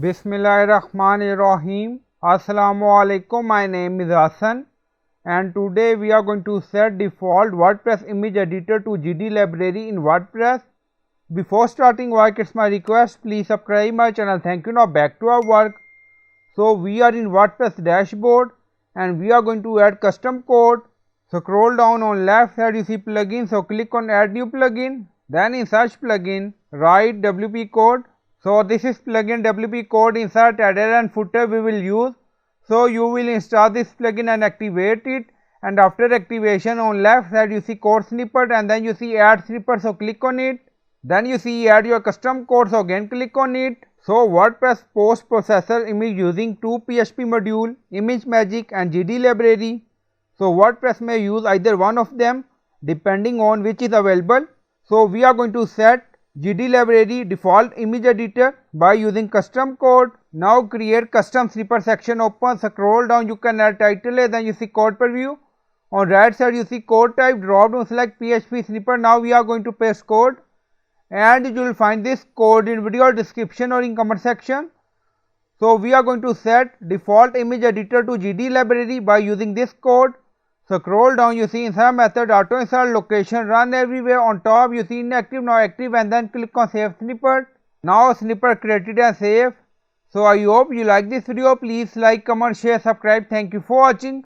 Bismillahirrahmanirrahim. Assalamu alaikum. My name is Hassan and today we are going to set default WordPress image editor to GD library in WordPress. Before starting work, it's my request, please subscribe my channel. Thank you. Now back to our work. So we are in WordPress dashboard and we are going to add custom code. So scroll down on left side, you see plugin. So click on add new plugin. Then in search plugin, write WP code. So this is plugin WP code. Insert header and footer we will use. So you will install this plugin and activate it, and after activation on left side you see code snippet and then you see add snippet. So click on it. Then you see add your custom code. So again click on it. So WordPress post processor image using two PHP module, ImageMagick and gdlibrary. So WordPress may use either one of them depending on which is available. So we are going to set gdlibrary default image editor by using custom code. Now create custom snippet section, open, scroll down, you can add title, then you see code preview. On right side you see code type, drop down, select PHP snippet. Now we are going to paste code and you will find this code in video description or in comment section. So we are going to set default image editor to gdlibrary by using this code. So scroll down, you see insert method, auto insert, location, run everywhere. On top you see inactive, now active, and then click on save snippet. Now snippet created and saved. So I hope you like this video. Please like, comment, share, subscribe. Thank you for watching.